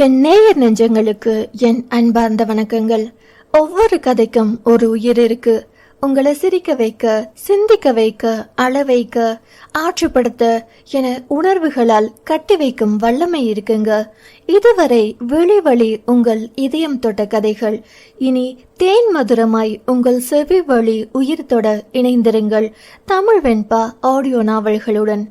என் நேயர் நெஞ்சங்களுக்கு என் அன்பார்ந்த வணக்கங்கள். ஒவ்வொரு கதைக்கும் ஒரு உயிர் இருக்கு. உங்களை சிரிக்க வைக்க, சிந்திக்க வைக்க, அழ வைக்க, ஆற்றுப்படுத்த என உணர்வுகளால் கட்டி வைக்கும் வல்லமை இருக்குங்க. இதுவரை விழி வழி உங்கள் இதயம் தொட்ட கதைகள் இனி தேன் மதுரமாய் உங்கள் செவி வழி உயிர் தொட இணைந்திருங்கள் தமிழ் வெண்பா ஆடியோ நாவல்களுடன்.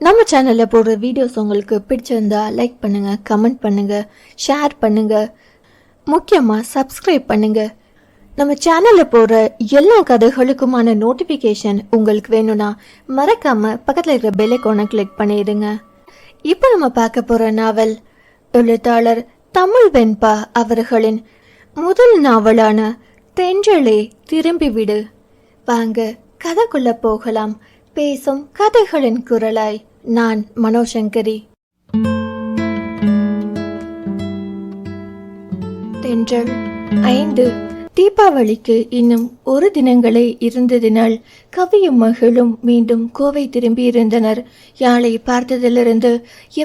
நம்ம சேனல்ல போடுற வீடியோஸ் உங்களுக்கு பிடிச்சிருந்தா லைக் பண்ணுங்க, கமெண்ட் பண்ணுங்க, ஷேர் பண்ணுங்க, முக்கியமா சப்ஸ்கிரைப் பண்ணுங்க. நம்ம சேனல்ல போடுற எல்லா கதைகளுக்குமான நோட்டிபிகேஷன் உங்களுக்கு வேணும்னா மறக்காம பக்கத்துல இருக்கிற பெல் ஐகானை கிளிக் பண்ணிடுங்க. இப்போ நம்ம பார்க்க போற நாவல் எழுத்தாளர் தமிழ் வெண்பா அவர்களின் முதல் நாவலான தென்றலே திரும்பி விடு. வாங்க கதைக்குள்ள போகலாம். பேசும் கதைகளின் குரலாய் நான் மனோசங்கரி. தென்றல் 5. தீபாவளிக்கு இன்னும் ஒரு தினங்களே இருந்ததினால் கவியும் மகளும் மீண்டும் கோவை திரும்பி இருந்தனர். யாழை பார்த்ததிலிருந்து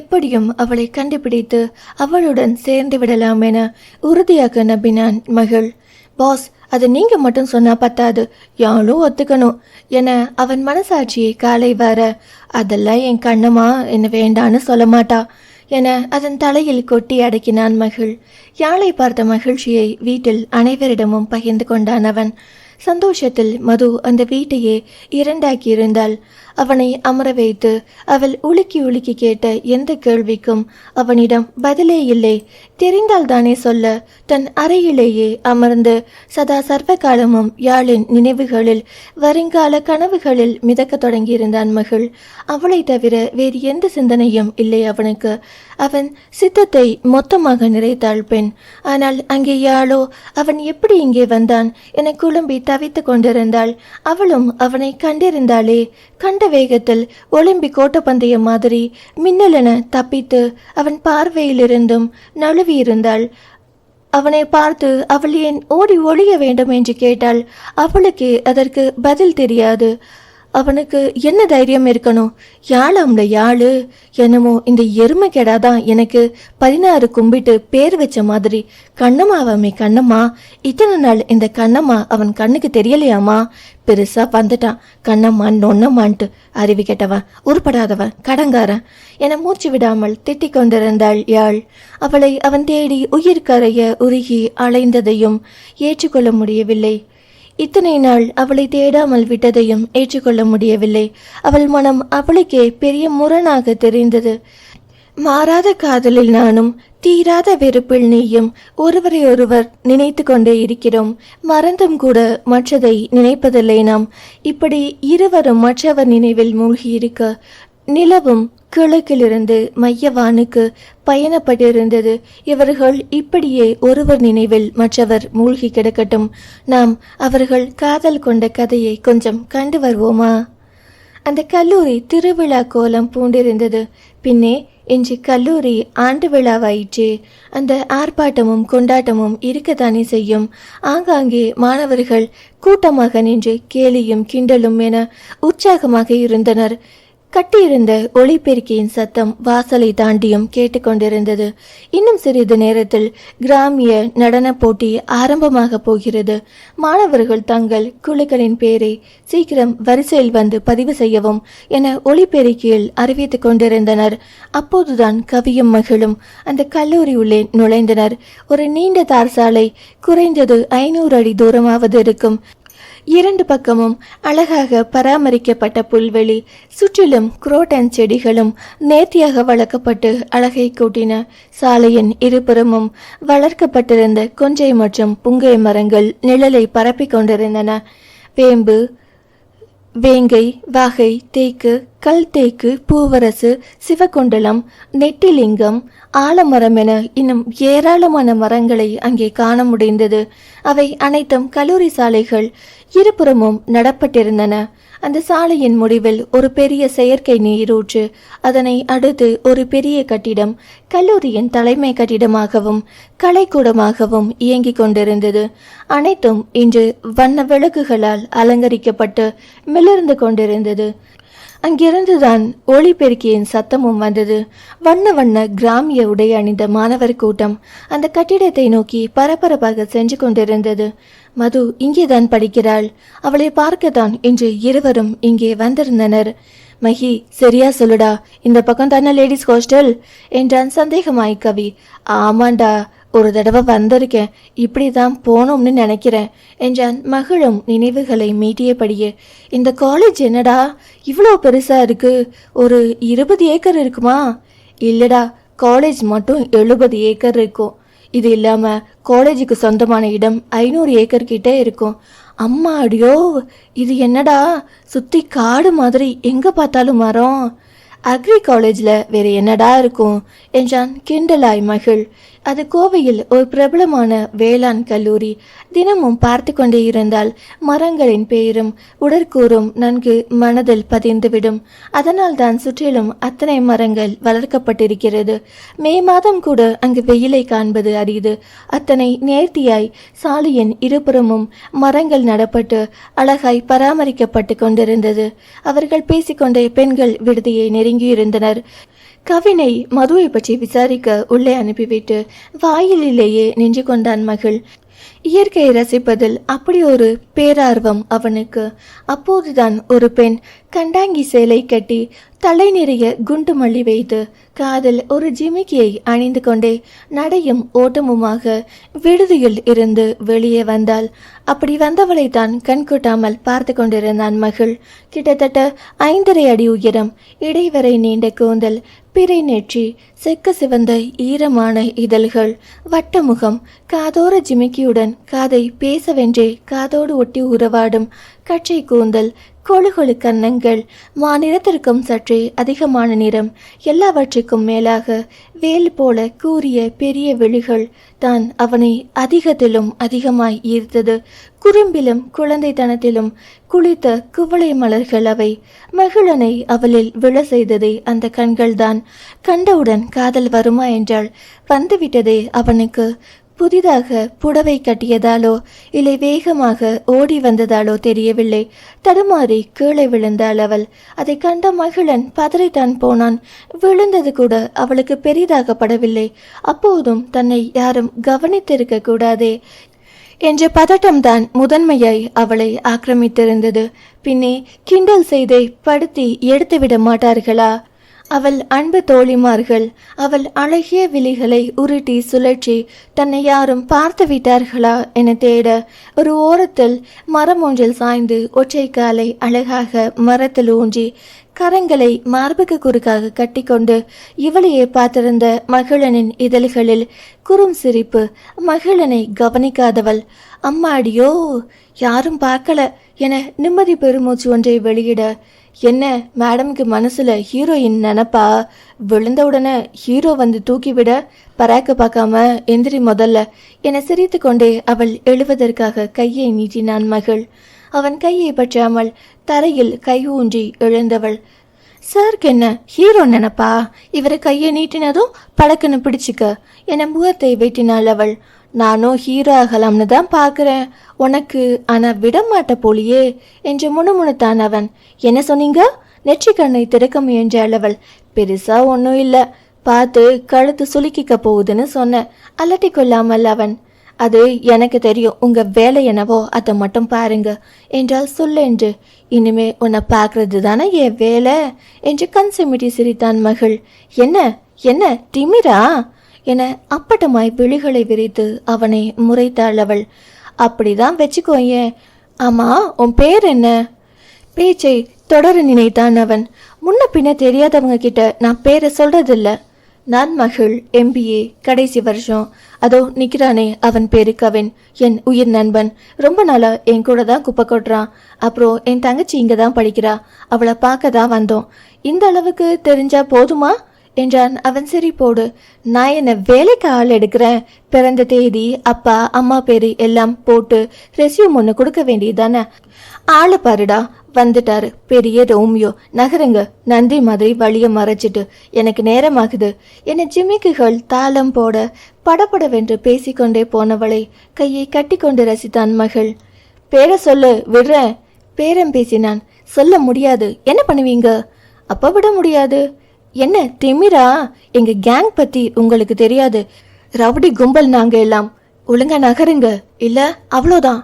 எப்படியும் அவளை கண்டுபிடித்து அவளுடன் சேர்ந்து விடலாம் என உறுதியாக நம்பினான் மகள். பாஸ், அது நீங்க மட்டும் சொன்னா பத்தாது, யாழும் ஒத்துக்கணும் என அவன் மனசாட்சியை காலை வர, அதெல்லாம் என் கண்ணம்மா என்ன வேண்டான்னு சொல்ல மாட்டா என அதன் தலையில் கொட்டி அடக்கினான் மகள். யாழை பார்த்த மகிழ்ச்சியை வீட்டில் அனைவரிடமும் பகிர்ந்து கொண்டான் அவன். சந்தோஷத்தில் மது அந்த வீட்டையே இரண்டாக்கி இருந்தால் அவனை அமர வைத்து அவள் உலுக்கி உலுக்கி கேட்ட எந்த கேள்விக்கும் அவனிடம் பதிலே இல்லை. தெரிந்தால் தானே சொல்ல தன் அறையிலேயே அமர்ந்து சதா சர்வ காலமும் யாழின் நினைவுகளில் வருங்கால கனவுகளில் மிதக்க தொடங்கியிருந்தான் மகள். அவளை தவிர வேறு எந்த சிந்தனையும் இல்லை அவனுக்கு. அவன் சித்தத்தை மொத்தமாக நிறைத்தாள் பெண். ஆனால் அங்கே யாழோ அவன் எப்படி இங்கே வந்தான் என குழம்பி தவித்து கொண்டிருந்தாள். அவளும் அவனை கண்டிருந்தாளே. கண்ட வேகத்தில் ஒலிம்பிக் ஓட்டப்பந்தயம் மாதிரி மின்னலென தப்பித்து அவன் பார்வையிலிருந்தும் நழுவியிருந்தாள். அவனை பார்த்து அவள் ஏன் ஓடி ஒளிய வேண்டும் என்று கேட்டாள். அவளுக்கு அதற்கு பதில் தெரியாது. அவனுக்கு என்ன தைரியம் இருக்கணும்? யாழாம்ல யாழு என்னமோ இந்த எருமை கெடாதான் எனக்கு 16 கும்பிட்டு பேர் வச்ச மாதிரி. கண்ணம்மாவாமே கண்ணம்மா. இத்தனை நாள் இந்த கண்ணம்மா அவன் கண்ணுக்கு தெரியலையாமா? பெருசா வந்துட்டான் கண்ணம்மான் நொன்னம்மான்ட்டு. அறிவு கெட்டவன், உருப்படாதவன், கடங்காரன் என மூச்சு விடாமல் திட்டிக் கொண்டிருந்தாள் யாழ். அவளை அவன் தேடி உயிர் கரைய உருகி அலைந்ததையும் ஏற்றுக்கொள்ள முடியவில்லை. இத்தனை நாள் அவளை தேடாமல் விட்டதையும் ஏற்றுக்கொள்ள முடியவில்லை. அவள் மனம் அவளுக்கே பெரிய முரணாக தெரிந்தது. மாறாத காதலில் நானும், தீராத வெறுப்பில் நீயும் ஒருவரை ஒருவர் நினைத்து கொண்டே இருக்கிறோம். மறந்தும் கூட மற்றதை நினைப்பதில்லை நாம். இப்படி இருவரும் மற்றவர் நினைவில் மூழ்கி இருக்க நிலவும் கிழக்கிலிருந்து மையவானுக்கு பயணப்பட்டிருந்தது. இவர்கள் இப்படியே ஒருவர் நினைவில் மற்றவர் மூழ்கி கிடக்கட்டும். நாம் அவர்கள் காதல் கொண்ட கதையை கொஞ்சம் கண்டு வருவோமா? அந்த கல்லூரி திருவிழா கோலம் பூண்டிருந்தது. பின்னே இன்று கல்லூரி ஆண்டு விழாவாயிற்றே. அந்த ஆர்ப்பாட்டமும் கொண்டாட்டமும் இருக்கத்தானே செய்யும். ஆங்காங்கே மாணவர்கள் கூட்டமாக நின்று கேலியும் கிண்டலும் என உற்சாகமாக இருந்தனர். கட்டியிருந்த ஒளிபெருக்கியின் சத்தம் வாசலை தாண்டியும் கேட்டுக்கொண்டிருந்தது. இன்னும் சிறிது நேரத்தில் கிராமிய நடன போட்டி ஆரம்பமாக போகிறது. மாணவர்கள் தங்கள் குழுக்களின் பேரை சீக்கிரம் வரிசையில் வந்து பதிவு செய்யவும் என ஒளிபெருக்கியில் அறிவித்துக் கொண்டிருந்தனர். அப்போதுதான் கவியும் மகளும் அந்த கல்லூரி உள்ளே நுழைந்தனர். ஒரு நீண்ட தார் சாலை, குறைந்தது 500 அடி தூரமாவது இருக்கும். இரண்டு பக்கமும் அழகாக பராமரிக்கப்பட்ட புல்வெளி, சுற்றிலும் குரோட்டன் செடிகளும் நேர்த்தியாக வளர்க்கப்பட்டு அழகை கூட்டின. சாலையின் இருபுறமும் வளர்க்கப்பட்டிருந்த கொஞ்சை மற்றும் புங்கை மரங்கள் நிழலை பரப்பிக் கொண்டிருந்தன. வேம்பு, வேங்கை, வாகை, தேக்கு, கல் தேக்கு, பூவரசு, சிவகுண்டலம், நெட்டிலிங்கம், ஆலமரம் என இன்னும் ஏராளமான மரங்களை அங்கே காண முடிந்தது. அவை அனைத்தும் கல்லூரி சாலைகள். இருபுறமும் நடப்பட்டிருந்தன. அந்த சாலையின் முடிவில் ஒரு பெரிய செயற்கை நீரூற்று, அதனை அடுத்து ஒரு பெரிய கட்டிடம் கல்லூரியின் தலைமை கட்டிடமாகவும் கலைக்கூடமாகவும் இயங்கிக் கொண்டிருந்தது. அனைத்தும் இன்று வண்ண விளக்குகளால் அலங்கரிக்கப்பட்டு மிளர்ந்து கொண்டிருந்தது. அங்கிருந்துதான் ஒளிபெருக்கியின் சத்தமும் வந்தது. வண்ண வண்ண கிராமிய உடை அணிந்த மாணவர் கூட்டம் அந்த கட்டிடத்தை நோக்கி பரபரப்பாக சென்று கொண்டிருந்தது. மது இங்கேதான் படிக்கிறாள். அவளை பார்க்கத்தான் இன்று இருவரும் இங்கே வந்திருந்தனர். மகி, சரியா சொல்லுடா, இந்த பக்கம் தானே லேடிஸ் ஹாஸ்டல் என்றான் சந்தேகமாய் கவி. ஆமாண்டா, ஒரு தடவை வந்திருக்கேன், இப்படிதான் போனோம்னு நினைக்கிறேன் என்றான் மகளும் நினைவுகளை மீட்டியபடியே. இந்த காலேஜ் என்னடா இவ்வளோ பெருசா இருக்கு? ஒரு 20 ஏக்கர் இருக்குமா? இல்லடா, காலேஜ் மட்டும் 70 ஏக்கர் இருக்கும். இது இல்லாம காலேஜுக்கு சொந்தமான இடம் 500 ஏக்கர் கிட்ட இருக்கும். அம்மா அடியோ, இது என்னடா சுத்தி காடு மாதிரி, எங்க பார்த்தாலும் மரம். அக்ரி காலேஜ்ல வேற என்னடா இருக்கும் என்றான் கிண்டலாய் மகள். அது கோவையில் ஒரு பிரபலமான வேளாண் கல்லூரி. தினமும் பார்த்து கொண்டே இருந்தால் மரங்களின் பெயரும் உடற்கூறும் நன்கு மனதில் பதிந்துவிடும். அதனால் தான் சுற்றிலும் அத்தனை மரங்கள் வளர்க்கப்பட்டிருக்கிறது. மே மாதம் கூட அங்கு வெயிலை காண்பது அரிது. அத்தனை நேர்த்தியாய் சாலையின் இருபுறமும் மரங்கள் நடப்பட்டு அழகாய் பராமரிக்கப்பட்டு கொண்டிருந்தது. அவர்கள் பேசிக்கொண்டே பெண்கள் விடுதியை நெருங்கியிருந்தனர். கவினை மதுவை பற்றி விசாரிக்க உள்ளே அனுப்பிவிட்டு வாயிலேயே நின்று கொண்டான் மகள். இயற்கையை ரசிப்பதில் அப்படி ஒரு பேரார்வம் அவனுக்கு. அப்போதுதான் ஒரு பெண் கண்டாங்கி சேலை கட்டி தலை நிறைய குண்டு மல்லி வைத்து காதில் ஒரு ஜிமிக்கியை அணிந்து கொண்டே நடையும் ஓட்டமுமாக விடுதியில் இருந்து வெளியே வந்தாள். அப்படி வந்தவளை தான் கண்கொட்டாமல் பார்த்து கொண்டிருந்தான் மகள். கிட்டத்தட்ட 5.5 அடி உயரம், இடைவரை நீண்ட கூந்தல், பிறை நெற்றி, செக்க சிவந்த ஈரமான இதழ்கள், வட்டமுகம், காதோர ஜிமிக்கியுடன் காதை பேசவென்றே காதோடு ஒட்டி உறவாடும் கச்சை கூந்தல், கொழுகொழு கன்னங்கள், மாநிறத்திற்கும் சற்றே அதிகமான நிறம், எல்லாவற்றுக்கும் மேலாக வேல் போல கூரிய பெரிய விழிகள் தான் அவனை அதிகத்திலும் அதிகமாய் ஈர்த்தது. குறும்பிலும் குழந்தைத்தனத்திலும் குளித்த குவளை மலர்கள் அவை. மகிழனை அவளில் விழ செய்ததே அந்த கண்கள்தான். கண்டவுடன் காதல் வருமா என்றால் வந்துவிட்டதே அவனுக்கு. புதிதாக புடவை கட்டியதாலோ இல்லை வேகமாக ஓடி வந்ததாலோ தெரியவில்லை. தடுமாறி கீழே விழுந்தாள் அவள். அதை கண்ட மகிழன் பதறித்தான் போனான். விழுந்தது கூட அவளுக்கு பெரிதாக படவில்லை. அப்போதும் தன்னை யாரும் கவனித்திருக்க கூடாதே என்ற பதட்டம்தான் முதன்மையாய் அவளை ஆக்கிரமித்திருந்தது. பின்னே கிண்டல் செய்தே படுத்தி எடுத்துவிட மாட்டார்களா அவள் அன்பு தோழிமார்கள்? அவள் அழகிய விழிகளை உருட்டி சுழற்றி தன்னை யாரும் பார்த்து விட்டார்களா என தேட ஒரு ஓரத்தில் மரம் ஒன்றில் சாய்ந்து ஒற்றை காலை அழகாக மரத்தில் ஊன்றி கரங்களை மார்புக்கு குறுக்காக கட்டிக்கொண்டு இவளையே பார்த்திருந்த மகிழனின் இதழ்களில் குறும் சிரிப்பு. மகிழனை கவனிக்காதவள். அம்மாடியோ, யாரும் பார்க்கல என நிம்மதி பெருமூச்சு ஒன்றை வெளியிட, என்ன மேடம்க்கு மனசுல ஹீரோயின் நினப்பா? விழுந்தவுடனே ஹீரோ வந்து தூக்கிவிட பராக்க பார்க்காம எந்திரி முதல்ல என சிரித்து கொண்டே அவள் எழுவதற்காக கையை நீட்டினான் மகள். அவன் கையை பற்றாமல் தரையில் கை ஊன்றி எழுந்தவள். சாருக்கு என்ன ஹீரோ நினப்பா? இவரை கையை நீட்டினதும் பழக்குன்னு பிடிச்சிக்க என முகத்தை வெட்டினாள் அவள். நானும் ஹீரோ ஆகலாம்னு தான் பார்க்குறேன் உனக்கு, ஆனா விடமாட்ட போலியே என்று முணுமுணுத்தான் அவன். என்ன சொன்னீங்க? நெற்றி கண்ணை திறக்க முயன்றாள் அவள். பெருசா ஒன்றும் இல்லை, பார்த்து கழுத்து சுலுக்கிக்க போகுதுன்னு சொன்னேன் அலட்டி கொள்ளாமல் அவன். அது எனக்கு தெரியும், உங்க வேலை என்னவோ அதை மட்டும் பாருங்க என்றால் சொல்லென்று. இனிமே உன்னை பார்க்கறது தானே என் வேலை என்று கண் சிமிட்டி சிரித்தான் மகள். என்ன என்ன திமிரா என அப்பட்டமாய் விழிகளை விரித்து அவனை முறைத்தாள் அவள். அப்படிதான் வச்சுக்கோயேன். ஆமா, உன் பேர் என்ன? பேச்சை தொடர நினைத்தான் அவன். முன்ன பின்ன தெரியாதவங்க கிட்ட நான் பேரை சொல்றதில்ல. நான் மகள், MBA கடைசி வருஷம். அதோ நிக்கிறானே அவன் பேரு கவின், என் உயிர் நண்பன். ரொம்ப நாளா என் கூட தான் குப்பை கொட்டுறான். அப்புறம் என் தங்கச்சி இங்க தான் படிக்கிறா, அவளை பார்க்க தான் வந்தோம். இந்த அளவுக்கு தெரிஞ்சா போதுமா என்றான் அவன் சிரிப்போடு. நான் என்ன வேலைக்கு ஆள் எடுக்கிறேன்? பிறந்த தேதி, அப்பா அம்மா பேரு எல்லாம் போட்டு ரெஸ்யூம் ஒன்று கொடுக்க வேண்டியதானே? ஆளு பாருடா, வந்துட்டாரு பெரிய ரோமியோ. நகருங்க, நன்றி மாதிரி வழிய மறைச்சிட்டு, எனக்கு நேரமாகுது என ஜிமிக்குகள் தாளம் போட படபடவென்று பேசிக்கொண்டே போனவளை கையை கட்டி கொண்டு ரசித்தான் மகள். பேரை சொல்லு, விடுறேன். பேரம் பேசினான். சொல்ல முடியாது. என்ன பண்ணுவீங்க? அப்ப விட முடியாது. என்ன திமிரா? எங்க கேங் பத்தி உங்களுக்கு தெரியாது. ரவுடி கும்பல் நாங்க எல்லாம். ஒழுங்கா நகருங்க, இல்ல அவ்வளோதான்.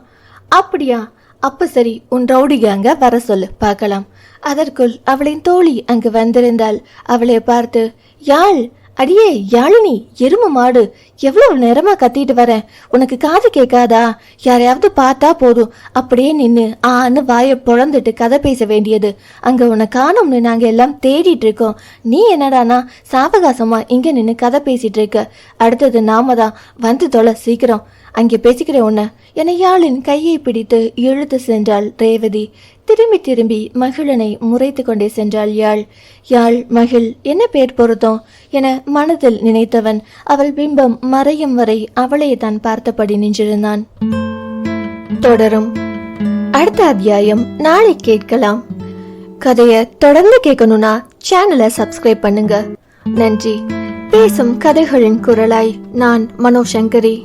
அப்படியா? அப்ப சரி, உன் ரவுடி கேங்க வர சொல்லு பார்க்கலாம். அதற்குள் அவளின் தோழி அங்கு வந்திருந்தாள். அவளை பார்த்து, யாழ், அடியே யாழினி, எரும மாடு, எவ்வளவு நேரமா கத்திட்டு வரேன், உனக்கு காது கேட்காதா? யாரையாவது பார்த்தா போதும் அப்படியே நின்னு ஆன்னு வாயை பொழந்துட்டு கதை பேச வேண்டியது. அங்க உன்னை காணும்னு நாங்க எல்லாம் தேடிட்டு இருக்கோம். நீ என்னடானா சாவகாசமா இங்க நின்னு கதை பேசிட்டு இருக்க. அடுத்தது நாம தான். வந்து தொலை சீக்கிரம், அங்கே பேசிக்கிற உன்ன என யாழின் கையை பிடித்து இழுத்து சென்றாள் ரேவதி. திரும்பி திரும்பி மகிழனை முறைத்து கொண்டே சென்றாள் யாழ். யாழ் மகிழ் என்ன பேர் பொருத்தம் என மனதில் நினைத்தவன் அவள் பிம்பம் மறையும் வரை அவளையே தான் பார்த்தபடி நின்றிருந்தான். தொடரும். அடுத்த அத்தியாயம் நாளை கேட்கலாம். கதைய தொடர்ந்து கேட்கணும்னா சேனலை சப்ஸ்கிரைப் பண்ணுங்க. நன்றி. பேசும் கதைகளின் குரலாய் நான் மனோசங்கரி.